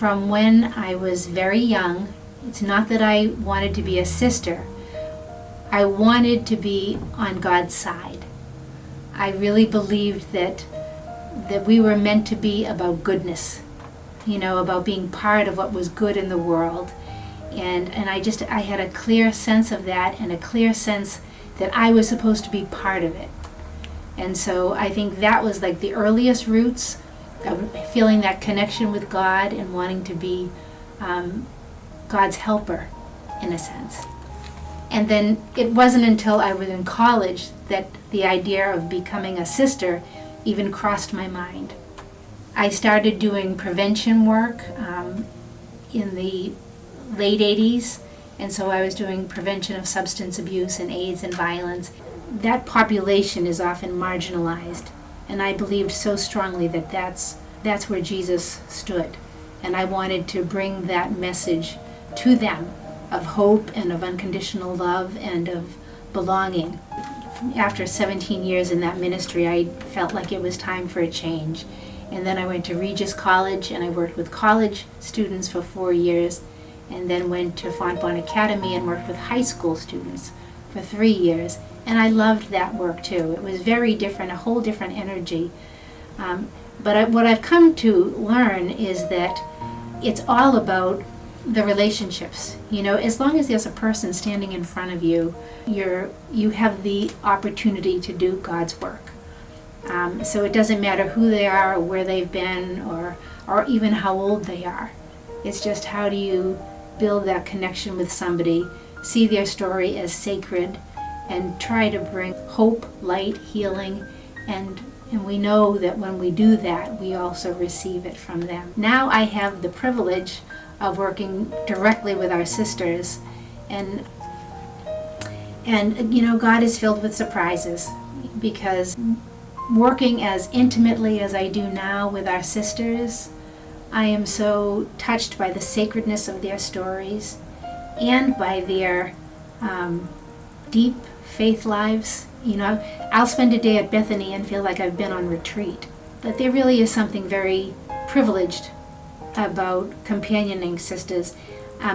from when I was very young. It's not that I wanted to be a sister. I wanted to be on God's side. I really believed that we were meant to be about goodness, about being part of what was good in the world. And I had a clear sense of that, and a clear sense that I was supposed to be part of it. And so I think that was like the earliest roots of feeling that connection with God and wanting to be God's helper, in a sense. And then it wasn't until I was in college that the idea of becoming a sister even crossed my mind. I started doing prevention work in the late 80s, and so I was doing prevention of substance abuse and AIDS and violence. That population is often marginalized, and I believed so strongly that that's where Jesus stood, and I wanted to bring that message to them of hope and of unconditional love and of belonging. After 17 years in that ministry, I felt like it was time for a change. And then I went to Regis College, and I worked with college students for 4 years, and then went to Fontbonne Academy and worked with high school students for 3 years. And I loved that work too. It was very different, a whole different energy. But what I've come to learn is that it's all about the relationships. As long as there's a person standing in front of you, you have the opportunity to do God's work. So it doesn't matter who they are or where they've been or even how old they are. It's just, how do you build that connection with somebody, see their story as sacred, and try to bring hope, light, healing, and we know that when we do that, we also receive it from them. Now I have the privilege of working directly with our sisters, and God is filled with surprises, because working as intimately as I do now with our sisters, I am so touched by the sacredness of their stories and by their deep faith lives. I'll spend a day at Bethany and feel like I've been on retreat. But there really is something very privileged about companioning sisters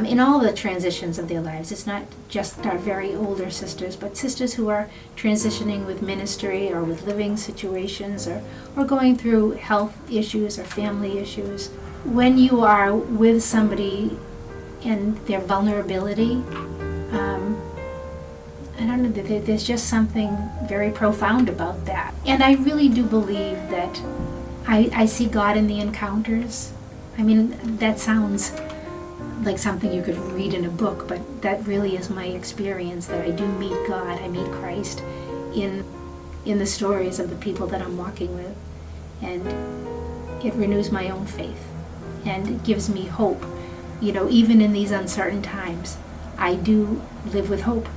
in all the transitions of their lives. It's not just our very older sisters, but sisters who are transitioning with ministry or with living situations or going through health issues or family issues. When you are with somebody in their vulnerability, I don't know, there's just something very profound about that. And I really do believe that I see God in the encounters. I mean, that sounds like something you could read in a book, but that really is my experience, that I do meet God, I meet Christ in the stories of the people that I'm walking with. And it renews my own faith, and it gives me hope. Even in these uncertain times, I do live with hope.